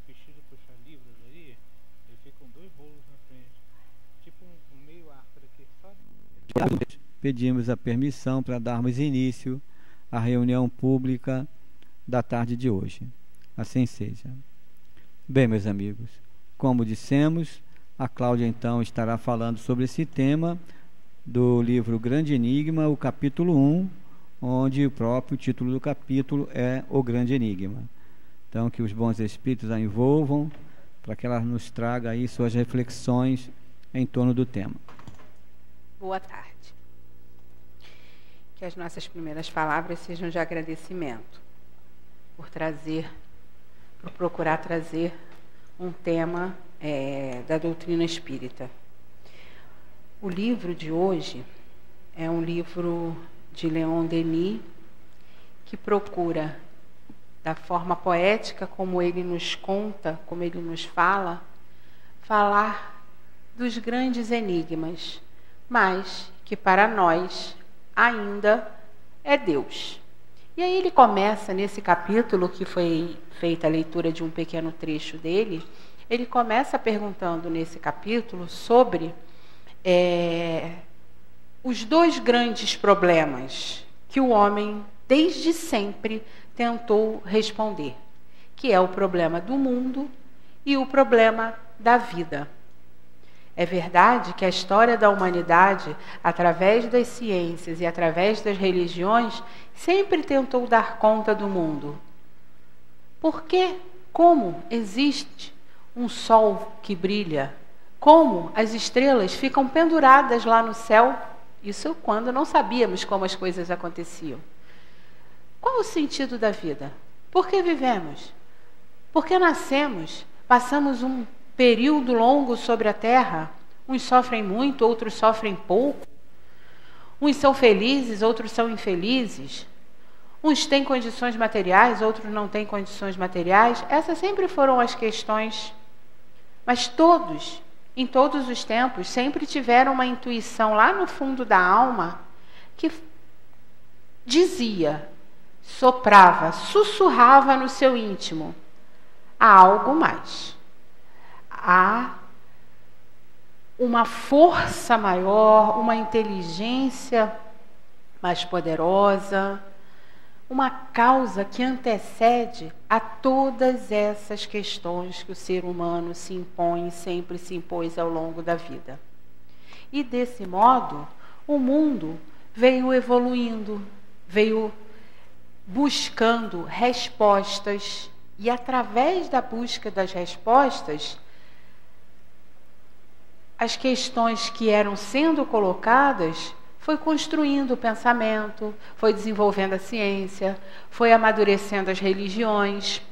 precisa puxar livros ali, ele fica com dois rolos na frente, tipo um meio arco daqui, sabe? Pedimos a permissão para darmos início à reunião pública da tarde de hoje. Assim seja. Bem, meus amigos, como dissemos, a Cláudia então estará falando sobre esse tema do livro Grande Enigma, o capítulo 1, onde o próprio título do capítulo é O Grande Enigma. Então, que os bons espíritos a envolvam, para que ela nos traga aí suas reflexões em torno do tema. Boa tarde. Que as nossas primeiras palavras sejam de agradecimento por procurar trazer um tema da doutrina espírita. O livro de hoje é um livro de Leon Denis, que procura, da forma poética como ele nos conta, como ele nos fala, falar dos grandes enigmas, mas que para nós ainda é Deus. E aí ele começa nesse capítulo, que foi feita a leitura de um pequeno trecho dele, ele começa perguntando nesse capítulo sobre os dois grandes problemas que o homem desde sempre tentou responder, que é o problema do mundo e o problema da vida. É verdade que a história da humanidade, através das ciências e através das religiões, sempre tentou dar conta do mundo. Porque, como existe um sol que brilha, como as estrelas ficam penduradas lá no céu, isso quando não sabíamos como as coisas aconteciam. Qual o sentido da vida? Por que vivemos? Por que nascemos? Passamos um período longo sobre a Terra, uns sofrem muito, outros sofrem pouco, uns são felizes, outros são infelizes, uns têm condições materiais, outros não têm condições materiais. Essas sempre foram as questões, mas todos, em todos os tempos, sempre tiveram uma intuição lá no fundo da alma que dizia, soprava, sussurrava no seu íntimo: há algo mais. Há uma força maior, uma inteligência mais poderosa, uma causa que antecede a todas essas questões que o ser humano se impõe e sempre se impôs ao longo da vida. E desse modo, o mundo veio evoluindo, veio buscando respostas, e através da busca das respostas, as questões que eram sendo colocadas, foi construindo o pensamento, foi desenvolvendo a ciência, foi amadurecendo as religiões.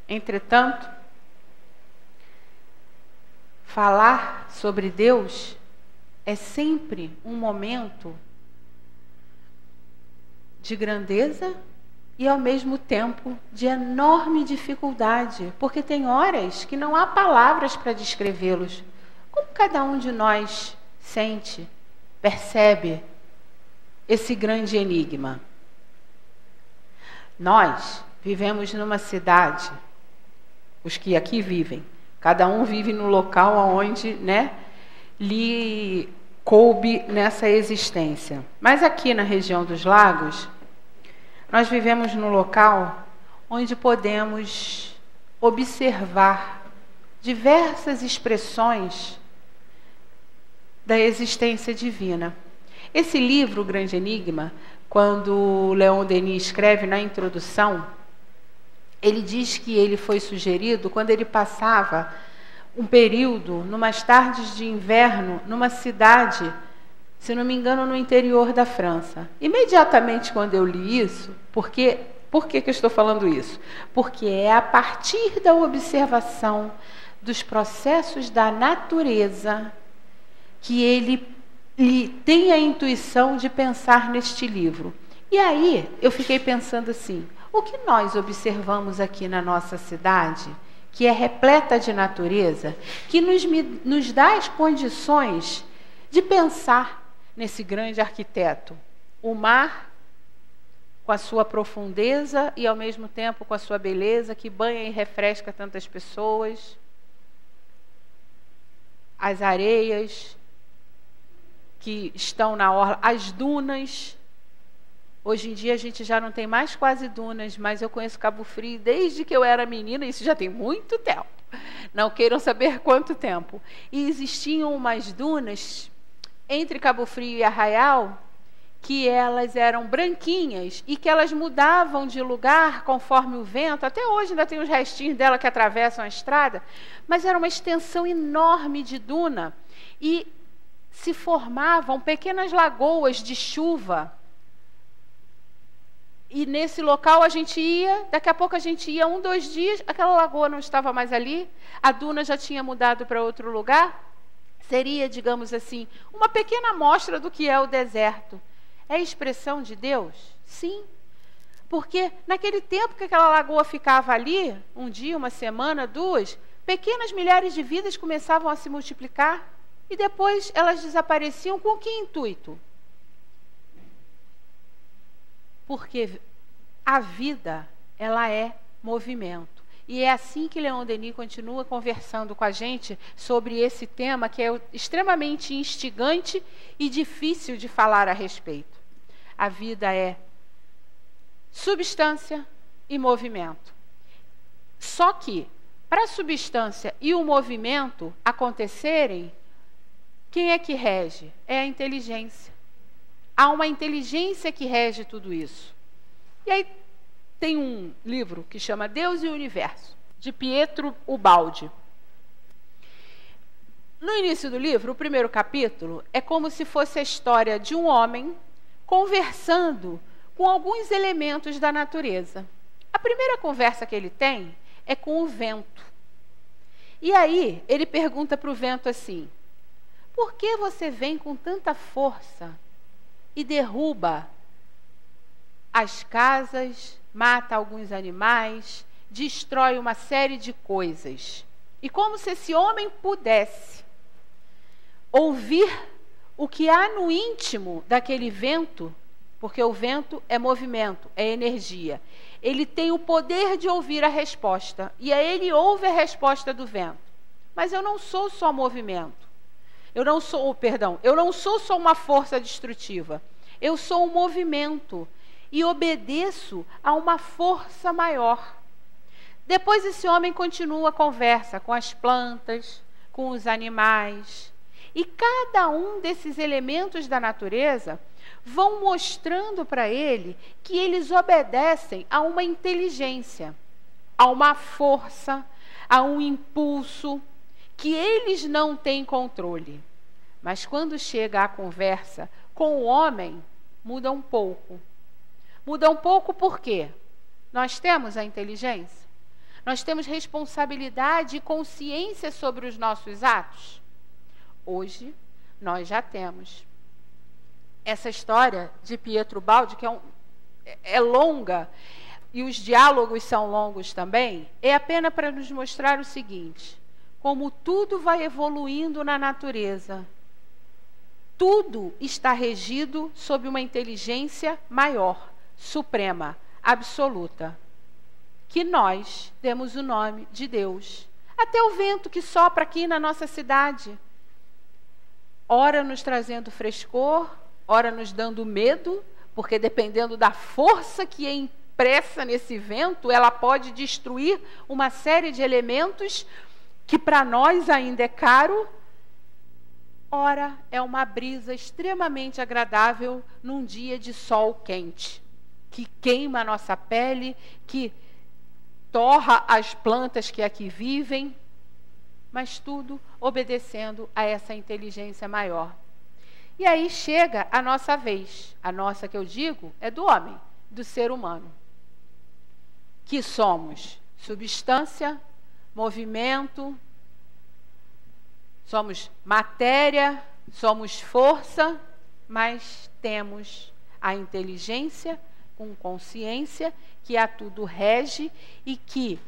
Entretanto, falar sobre Deus é sempre um momento de grandeza e, ao mesmo tempo, de enorme dificuldade, porque tem horas que não há palavras para descrevê-los. Como cada um de nós sente, percebe esse grande enigma? Nós vivemos numa cidade, os que aqui vivem, cada um vive no local onde, lhe coube nessa existência. Mas aqui na região dos lagos, nós vivemos num local onde podemos observar diversas expressões da existência divina. Esse livro, O Grande Enigma, quando Leon Denis escreve na introdução, ele diz que ele foi sugerido quando ele passava um período, numas tardes de inverno, numa cidade, se não me engano, no interior da França. Imediatamente quando eu li isso, por que eu estou falando isso? Porque é a partir da observação dos processos da natureza que ele tem a intuição de pensar neste livro. E aí eu fiquei pensando assim, o que nós observamos aqui na nossa cidade, que é repleta de natureza, que nos dá as condições de pensar nesse grande arquiteto, o mar, com com a sua profundeza e ao mesmo tempo com a sua beleza, que banha e refresca tantas pessoas. As areias que estão na orla, as dunas. Hoje em dia a gente já não tem mais quase dunas, mas eu conheço Cabo Frio desde que eu era menina, isso já tem muito tempo. Não queiram saber quanto tempo. E existiam umas dunas entre Cabo Frio e Arraial, que elas eram branquinhas e que elas mudavam de lugar conforme o vento. Até hoje ainda tem os restinhos dela que atravessam a estrada, mas era uma extensão enorme de duna e se formavam pequenas lagoas de chuva. E nesse local a gente ia, daqui a pouco a gente ia 1, 2 dias, aquela lagoa não estava mais ali, a duna já tinha mudado para outro lugar. Seria, digamos assim, uma pequena amostra do que é o deserto. É expressão de Deus? Sim. Porque naquele tempo que aquela lagoa ficava ali, um dia, uma semana, 2, pequenas milhares de vidas começavam a se multiplicar e depois elas desapareciam. Com que intuito? Porque a vida, ela é movimento. E é assim que Leon Denis continua conversando com a gente sobre esse tema que é extremamente instigante e difícil de falar a respeito. A vida é substância e movimento. Só que, para a substância e o movimento acontecerem, quem é que rege? É a inteligência. Há uma inteligência que rege tudo isso. E aí tem um livro que chama Deus e o Universo, de Pietro Ubaldi. No início do livro, o primeiro capítulo é como se fosse a história de um homem conversando com alguns elementos da natureza. A primeira conversa que ele tem é com o vento. E aí ele pergunta para o vento assim: por que você vem com tanta força e derruba as casas, mata alguns animais, destrói uma série de coisas? E como se esse homem pudesse ouvir o que há no íntimo daquele vento, porque o vento é movimento, é energia. Ele tem o poder de ouvir a resposta, e aí ele ouve a resposta do vento. Mas eu não sou só movimento. Eu não sou só uma força destrutiva. Eu sou um movimento e obedeço a uma força maior. Depois esse homem continua a conversa com as plantas, com os animais. E cada um desses elementos da natureza vão mostrando para ele que eles obedecem a uma inteligência, a uma força, a um impulso, que eles não têm controle. Mas quando chega a conversa com o homem, muda um pouco. Muda um pouco por quê? Nós temos a inteligência? Nós temos responsabilidade e consciência sobre os nossos atos? Hoje, nós já temos. Essa história de Pietro Ubaldi, que é longa, e os diálogos são longos também, é apenas para nos mostrar o seguinte: como tudo vai evoluindo na natureza. Tudo está regido sob uma inteligência maior, suprema, absoluta, que nós demos o nome de Deus. Até o vento que sopra aqui na nossa cidade, ora nos trazendo frescor, ora nos dando medo, porque dependendo da força que é impressa nesse vento, ela pode destruir uma série de elementos que para nós ainda é caro. Ora, é uma brisa extremamente agradável num dia de sol quente, que queima a nossa pele, que torra as plantas que aqui vivem, mas tudo obedecendo a essa inteligência maior. E aí chega a nossa vez. A nossa, que eu digo, é do homem, do ser humano, que somos substância, movimento, somos matéria, somos força, mas temos a inteligência com consciência que a tudo rege e que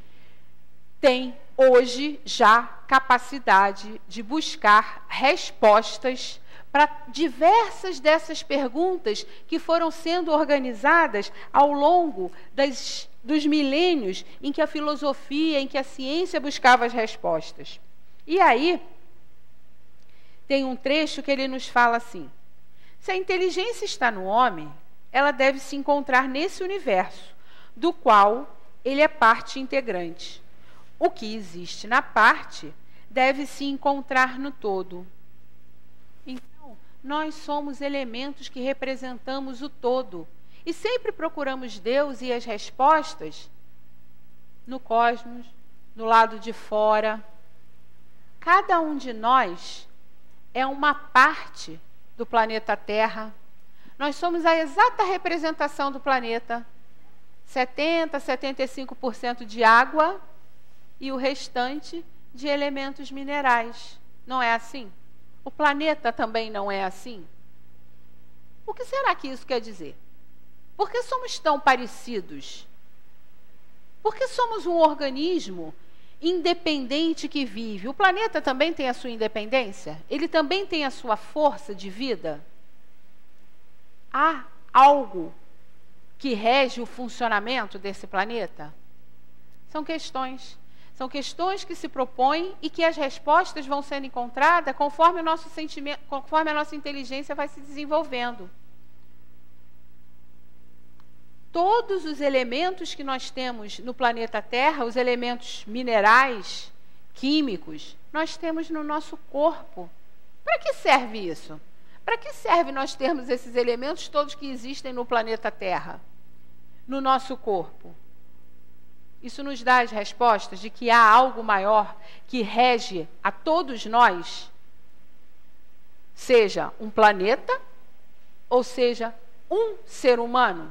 tem hoje já capacidade de buscar respostas para diversas dessas perguntas que foram sendo organizadas ao longo dos milênios em que a filosofia, em que a ciência buscava as respostas. E aí, tem um trecho que ele nos fala assim: se a inteligência está no homem, ela deve se encontrar nesse universo, do qual ele é parte integrante. O que existe na parte deve se encontrar no todo. Então, nós somos elementos que representamos o todo. E sempre procuramos Deus e as respostas no cosmos, no lado de fora. Cada um de nós é uma parte do planeta Terra. Nós somos a exata representação do planeta. 75% de água e o restante de elementos minerais. Não é assim? O planeta também não é assim? O que será que isso quer dizer? Por que somos tão parecidos? Por que somos um organismo independente que vive? O planeta também tem a sua independência? Ele também tem a sua força de vida? Há algo que rege o funcionamento desse planeta? São questões que se propõem e que as respostas vão sendo encontradas conforme o nosso sentimento, conforme a nossa inteligência vai se desenvolvendo. Todos os elementos que nós temos no planeta Terra, os elementos minerais, químicos, nós temos no nosso corpo. Para que serve isso? Para que serve nós termos esses elementos todos que existem no planeta Terra, no nosso corpo? Isso nos dá as respostas de que há algo maior que rege a todos nós, seja um planeta ou seja um ser humano.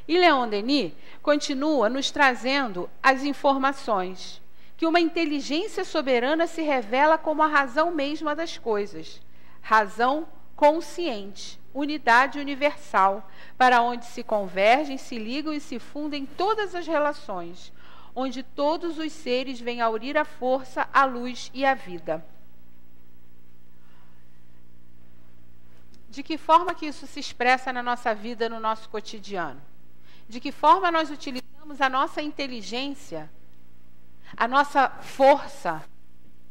E Leon Denis continua nos trazendo as informações que uma inteligência soberana se revela como a razão mesma das coisas, razão consciente, unidade universal, para onde se convergem, se ligam e se fundem todas as relações, onde todos os seres vêm a unir a força, a luz e a vida. De que forma que isso se expressa na nossa vida, no nosso cotidiano? De que forma nós utilizamos a nossa inteligência, a nossa força,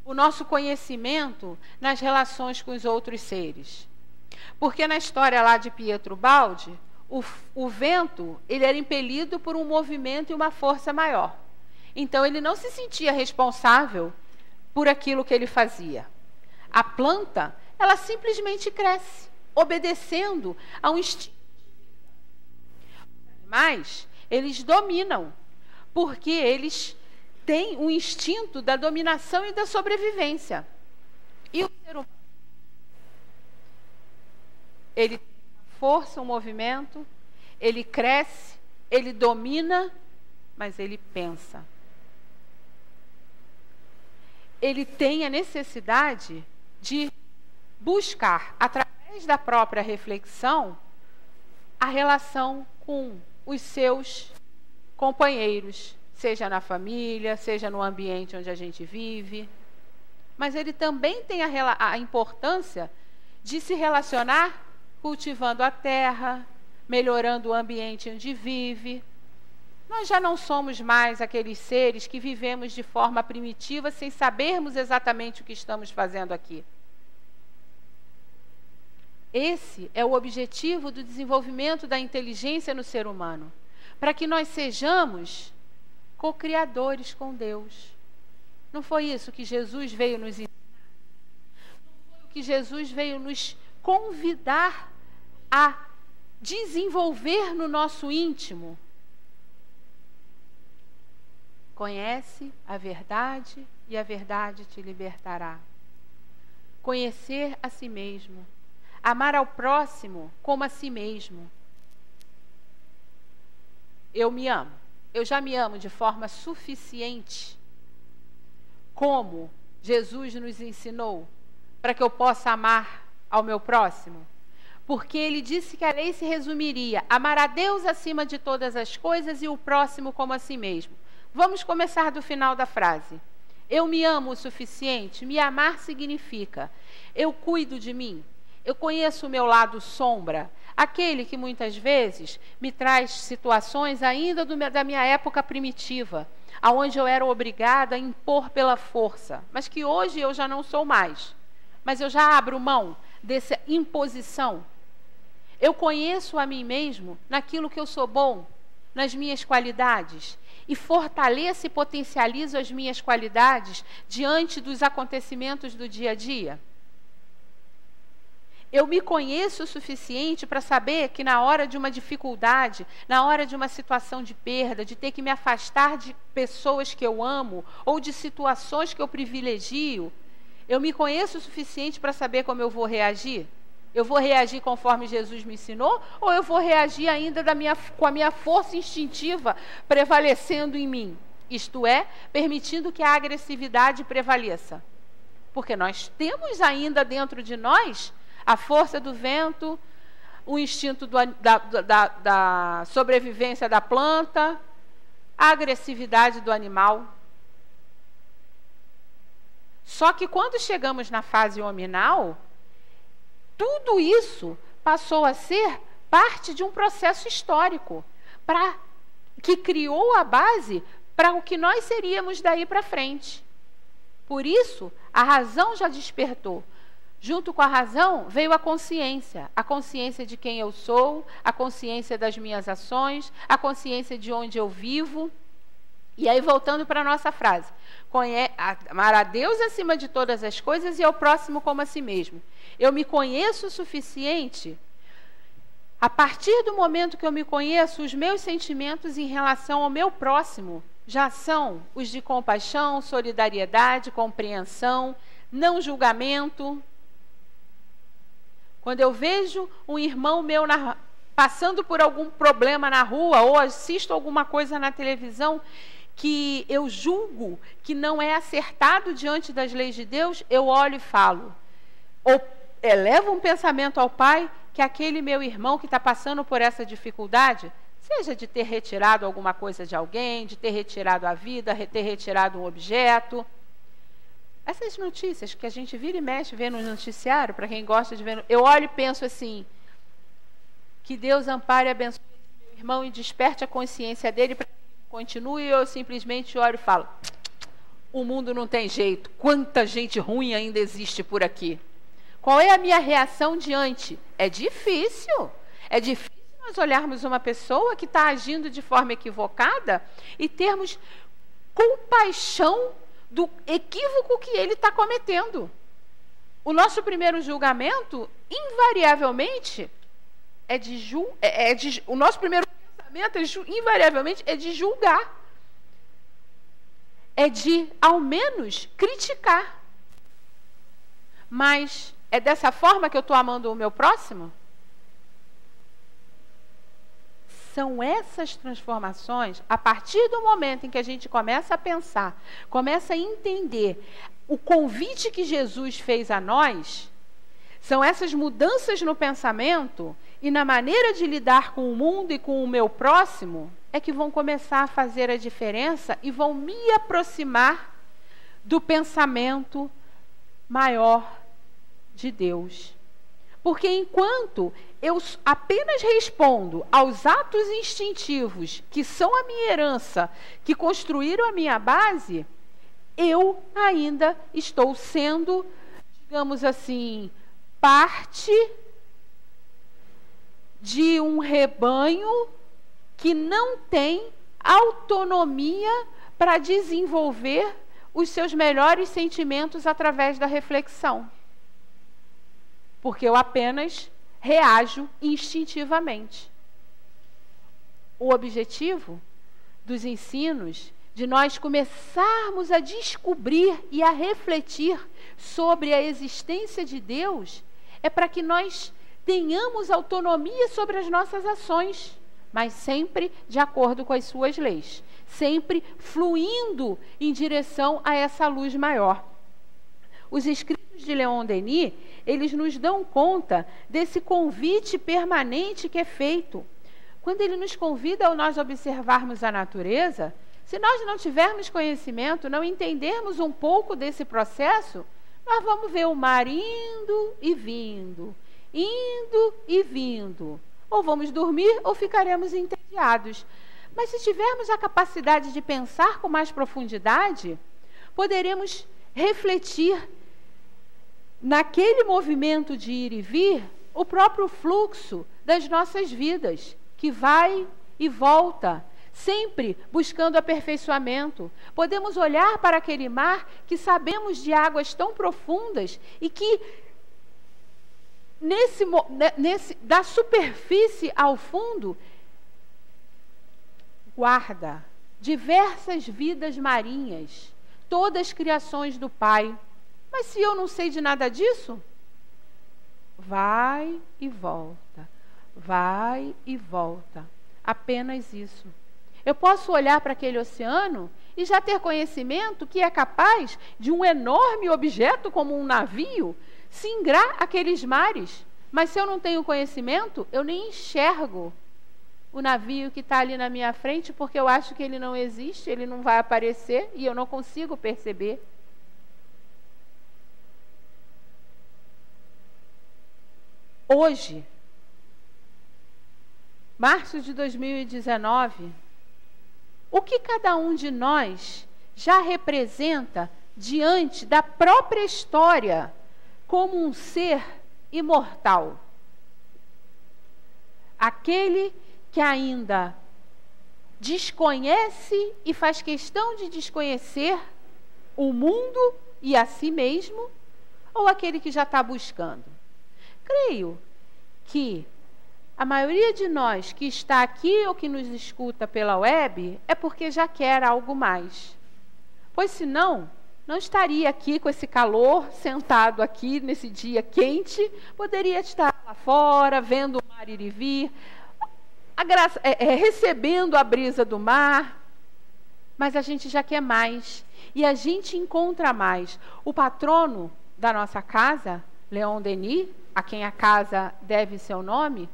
o nosso conhecimento nas relações com os outros seres? Porque na história lá de Pietro Baldi, o vento ele era impelido por um movimento e uma força maior. Então ele não se sentia responsável por aquilo que ele fazia. A planta, ela simplesmente cresce, obedecendo a um instinto. Mas eles dominam, porque eles têm um instinto da dominação e da sobrevivência. E o ser humano, ele tem força, um movimento, ele cresce, ele domina, mas ele pensa. Ele tem a necessidade de buscar, através da própria reflexão, a relação com os seus companheiros, seja na família, seja no ambiente onde a gente vive. Mas ele também tem a importância de se relacionar cultivando a terra, melhorando o ambiente onde vive. Nós já não somos mais aqueles seres que vivemos de forma primitiva sem sabermos exatamente o que estamos fazendo aqui. Esse é o objetivo do desenvolvimento da inteligência no ser humano, para que nós sejamos co-criadores com Deus. Não foi isso que Jesus veio nos ensinar? Não foi o que Jesus veio nos convidar a desenvolver no nosso íntimo? Conhece a verdade e a verdade te libertará. Conhecer a si mesmo. Amar ao próximo como a si mesmo. Eu me amo. Eu já me amo de forma suficiente, como Jesus nos ensinou, para que eu possa amar ao meu próximo? Porque ele disse que a lei se resumiria: amar a Deus acima de todas as coisas e o próximo como a si mesmo. Vamos começar do final da frase. Eu me amo o suficiente? Me amar significa: eu cuido de mim, eu conheço o meu lado sombra, aquele que muitas vezes me traz situações ainda da minha época primitiva, aonde eu era obrigada a impor pela força, mas que hoje eu já não sou mais. Mas eu já abro mão dessa imposição. Eu conheço a mim mesmo naquilo que eu sou bom, nas minhas qualidades, e fortaleço e potencializo as minhas qualidades diante dos acontecimentos do dia a dia. Eu me conheço o suficiente para saber que na hora de uma dificuldade, na hora de uma situação de perda, de ter que me afastar de pessoas que eu amo ou de situações que eu privilegio, eu me conheço o suficiente para saber como eu vou reagir? Eu vou reagir conforme Jesus me ensinou, ou eu vou reagir ainda com a minha força instintiva prevalecendo em mim? Isto é, permitindo que a agressividade prevaleça. Porque nós temos ainda dentro de nós a força do vento, o instinto da sobrevivência da planta, a agressividade do animal. Só que quando chegamos na fase hominal, tudo isso passou a ser parte de um processo histórico que criou a base para o que nós seríamos daí para frente. Por isso, a razão já despertou. Junto com a razão veio a consciência de quem eu sou, a consciência das minhas ações, a consciência de onde eu vivo. E aí, voltando para a nossa frase, amar a Deus acima de todas as coisas e ao próximo como a si mesmo. Eu me conheço o suficiente. A partir do momento que eu me conheço, os meus sentimentos em relação ao meu próximo já são os de compaixão, solidariedade, compreensão, não julgamento. Quando eu vejo um irmão meu passando por algum problema na rua ou assisto alguma coisa na televisão que eu julgo que não é acertado diante das leis de Deus, eu olho e falo. Ou elevo um pensamento ao Pai que aquele meu irmão que está passando por essa dificuldade, seja de ter retirado alguma coisa de alguém, de ter retirado a vida, ter retirado um objeto. Essas notícias que a gente vira e mexe, vê no noticiário, para quem gosta de ver, eu olho e penso assim, que Deus ampare e abençoe meu irmão e desperte a consciência dele para que ele continue, e eu simplesmente olho e falo, o mundo não tem jeito, quanta gente ruim ainda existe por aqui. Qual é a minha reação diante? É difícil nós olharmos uma pessoa que está agindo de forma equivocada e termos compaixão do equívoco que ele está cometendo. O nosso primeiro julgamento, invariavelmente, o nosso primeiro pensamento, invariavelmente, é de julgar. É de, ao menos, criticar. Mas é dessa forma que eu estou amando o meu próximo? São essas transformações, a partir do momento em que a gente começa a pensar, começa a entender o convite que Jesus fez a nós, são essas mudanças no pensamento e na maneira de lidar com o mundo e com o meu próximo, é que vão começar a fazer a diferença e vão me aproximar do pensamento maior de Deus. Porque enquanto eu apenas respondo aos atos instintivos que são a minha herança, que construíram a minha base, eu ainda estou sendo, digamos assim, parte de um rebanho que não tem autonomia para desenvolver os seus melhores sentimentos através da reflexão. Porque eu apenas reajo instintivamente. O objetivo dos ensinos, de nós começarmos a descobrir e a refletir sobre a existência de Deus, é para que nós tenhamos autonomia sobre as nossas ações, mas sempre de acordo com as suas leis, sempre fluindo em direção a essa luz maior. Os escritos de Leon Denis, eles nos dão conta desse convite permanente que é feito. Quando ele nos convida a nós observarmos a natureza, Se nós não tivermos conhecimento, não entendermos um pouco desse processo, nós vamos ver o mar indo e vindo, indo e vindo. Ou vamos dormir ou ficaremos entediados. Mas se tivermos a capacidade de pensar com mais profundidade, poderemos refletir naquele movimento de ir e vir, o próprio fluxo das nossas vidas, que vai e volta, sempre buscando aperfeiçoamento. Podemos olhar para aquele mar que sabemos de águas tão profundas e que da superfície ao fundo guarda diversas vidas marinhas, todas criações do Pai. Mas se eu não sei de nada disso, vai e volta, vai e volta. Apenas isso. Eu posso olhar para aquele oceano e já ter conhecimento que é capaz de um enorme objeto como um navio singrar aqueles mares. Mas se eu não tenho conhecimento, eu nem enxergo o navio que está ali na minha frente, porque eu acho que ele não existe, ele não vai aparecer e eu não consigo perceber. Hoje, março de 2019, o que cada um de nós já representa diante da própria história como um ser imortal? Aquele que ainda desconhece e faz questão de desconhecer o mundo e a si mesmo, ou aquele que já está buscando? Creio que a maioria de nós que está aqui ou que nos escuta pela web é porque já quer algo mais. Pois senão, não estaria aqui com esse calor, sentado aqui nesse dia quente, poderia estar lá fora, vendo o mar ir e vir, recebendo a brisa do mar. Mas a gente já quer mais, e a gente encontra mais. O patrono da nossa casa, Leon Denis, a quem a casa deve seu nome,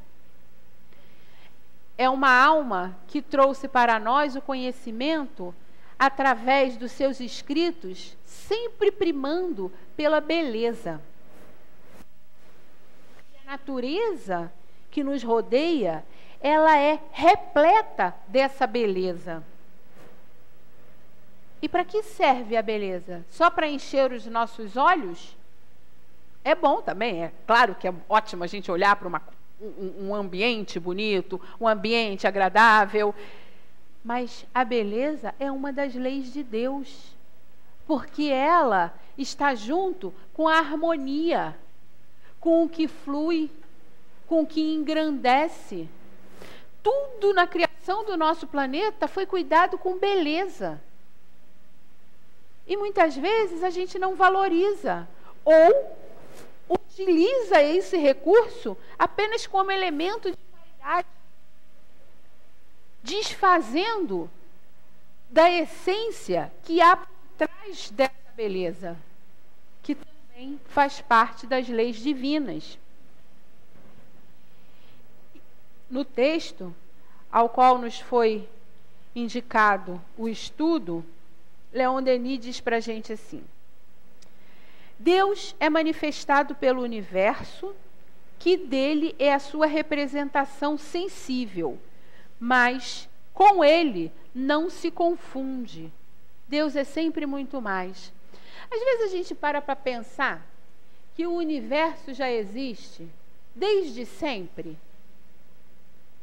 é uma alma que trouxe para nós o conhecimento através dos seus escritos, sempre primando pela beleza. A natureza que nos rodeia, ela é repleta dessa beleza. E para que serve a beleza? Só para encher os nossos olhos? É bom também, é claro que é ótimo a gente olhar para um ambiente bonito, um ambiente agradável, mas a beleza é uma das leis de Deus, porque ela está junto com a harmonia, com o que flui, com o que engrandece. Tudo na criação do nosso planeta foi cuidado com beleza. E muitas vezes a gente não valoriza, ou utiliza esse recurso apenas como elemento de vaidade, desfazendo da essência que há por trás dessa beleza, que também faz parte das leis divinas. No texto ao qual nos foi indicado o estudo, Leon Denis diz para a gente assim: Deus é manifestado pelo universo, que dele é a sua representação sensível, mas com ele não se confunde. Deus é sempre muito mais. Às vezes a gente para pensar que o universo já existe desde sempre,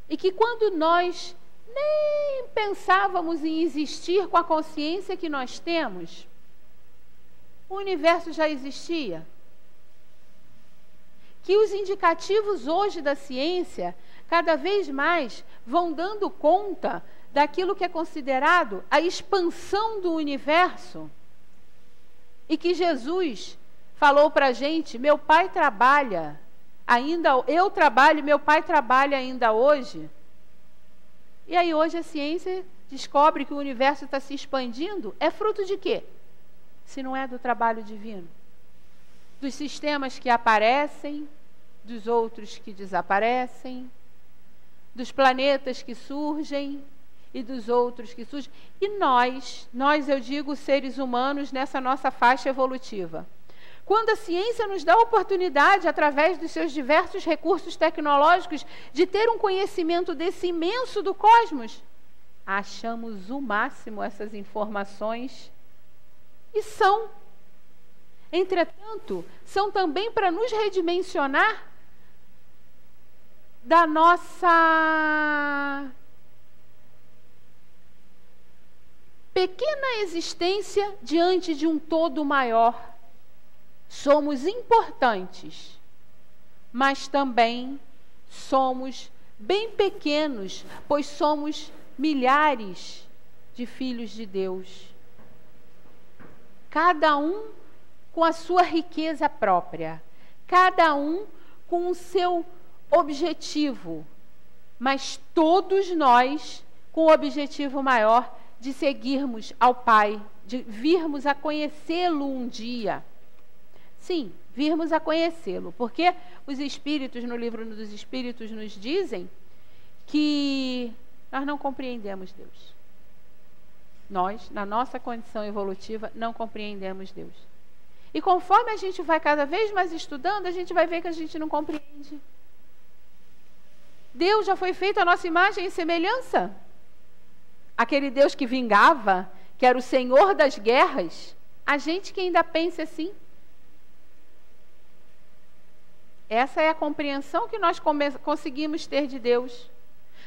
e que quando nós nem pensávamos em existir com a consciência que nós temos, o universo já existia. Que os indicativos hoje da ciência, cada vez mais, vão dando conta daquilo que é considerado a expansão do universo. E que Jesus falou para a gente: meu Pai trabalha, eu trabalho, meu Pai trabalha ainda hoje. E aí hoje a ciência descobre que o universo está se expandindo. É fruto de quê? Se não é do trabalho divino? Dos sistemas que aparecem, dos outros que desaparecem, dos planetas que surgem e dos outros que surgem. E nós, eu digo seres humanos nessa nossa faixa evolutiva. Quando a ciência nos dá a oportunidade, através dos seus diversos recursos tecnológicos, de ter um conhecimento desse imenso do cosmos, achamos o máximo essas informações. E são. Entretanto, são também para nos redimensionar da nossa pequena existência diante de um todo maior. Somos importantes, mas também somos bem pequenos, pois somos milhares de filhos de Deus. Cada um com a sua riqueza própria, cada um com o seu objetivo, mas todos nós com o objetivo maior de seguirmos ao Pai, de virmos a conhecê-lo um dia. Sim, virmos a conhecê-lo, porque os Espíritos, no livro dos Espíritos, nos dizem que nós não compreendemos Deus. Nós, na nossa condição evolutiva, não compreendemos Deus. E conforme a gente vai cada vez mais estudando, a gente vai ver que a gente não compreende. Deus já foi feito a nossa imagem e semelhança. Aquele Deus que vingava, que era o Senhor das guerras, a gente que ainda pensa assim. Essa é a compreensão que nós conseguimos ter de Deus.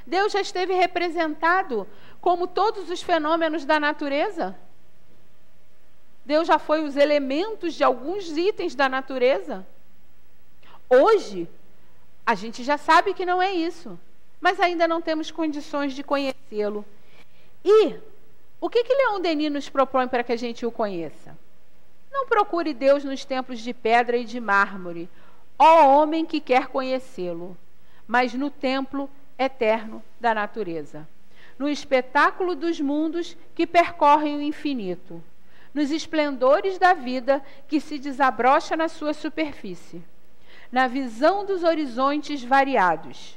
Deus já esteve representado como todos os fenômenos da natureza. Deus já foi os elementos de alguns itens da natureza. Hoje, a gente já sabe que não é isso, mas ainda não temos condições de conhecê-lo. E o que Leon Denis nos propõe para que a gente o conheça? Não procure Deus nos templos de pedra e de mármore, ó homem que quer conhecê-lo, mas no templo eterno da natureza, no espetáculo dos mundos que percorrem o infinito, nos esplendores da vida que se desabrocha na sua superfície, na visão dos horizontes variados,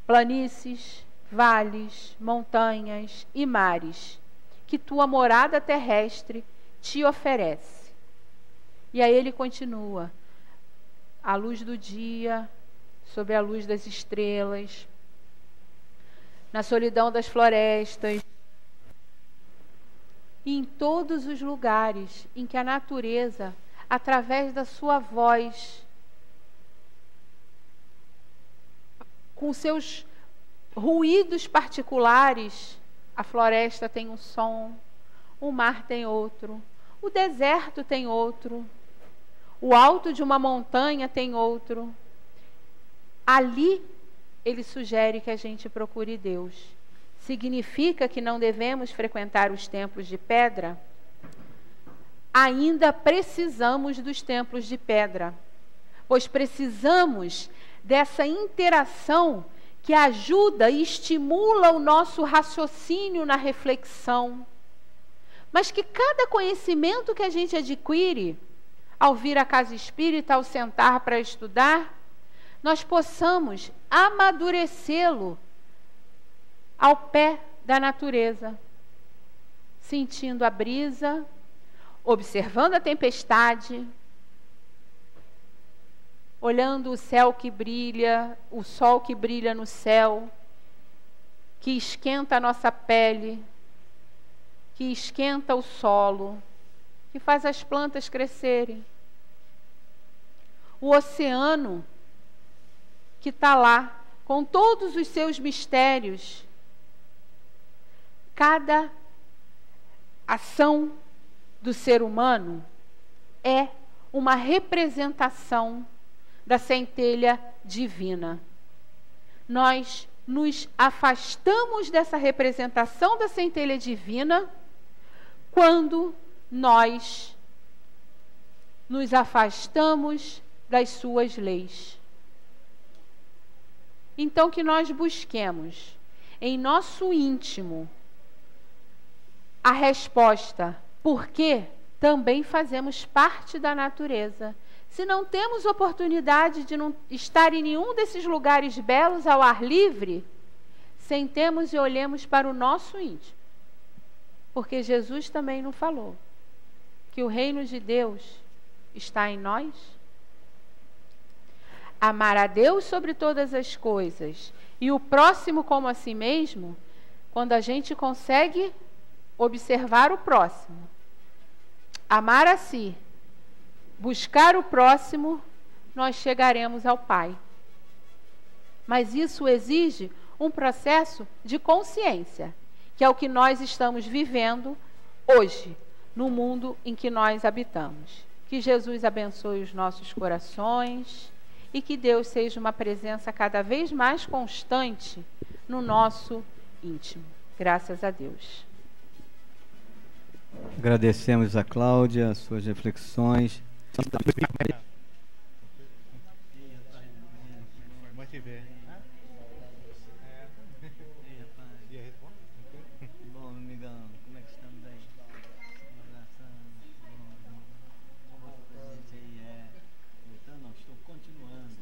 planícies, vales, montanhas e mares, que tua morada terrestre te oferece. E aí ele continua: à luz do dia, sob a luz das estrelas, na solidão das florestas, e em todos os lugares em que a natureza, através da sua voz, com seus ruídos particulares, a floresta tem um som, o mar tem outro, o deserto tem outro, o alto de uma montanha tem outro. Ali, ele sugere que a gente procure Deus. Significa que não devemos frequentar os templos de pedra? Ainda precisamos dos templos de pedra, pois precisamos dessa interação que ajuda e estimula o nosso raciocínio na reflexão. Mas que cada conhecimento que a gente adquire ao vir à casa espírita, ao sentar para estudar, nós possamos amadurecê-lo ao pé da natureza, sentindo a brisa, observando a tempestade, olhando o céu que brilha, o sol que brilha no céu, que esquenta a nossa pele, que esquenta o solo, que faz as plantas crescerem. O oceano que está lá, com todos os seus mistérios. Cada ação do ser humano é uma representação da centelha divina. Nós nos afastamos dessa representação da centelha divina quando nós nos afastamos das suas leis. Então, que nós busquemos em nosso íntimo a resposta, porque também fazemos parte da natureza. Se não temos oportunidade de não estar em nenhum desses lugares belos ao ar livre, sentemos e olhemos para o nosso íntimo. Porque Jesus também nos falou que o reino de Deus está em nós. Amar a Deus sobre todas as coisas e o próximo como a si mesmo, quando a gente consegue observar o próximo, amar a si, buscar o próximo, nós chegaremos ao Pai. Mas isso exige um processo de consciência, que é o que nós estamos vivendo hoje, no mundo em que nós habitamos. Que Jesus abençoe os nossos corações e que Deus seja uma presença cada vez mais constante no nosso íntimo. Graças a Deus. Agradecemos a Cláudia, as suas reflexões. Mas tiver. Bom, amigão, como é que estamos aí? Voltando, não, estou continuando.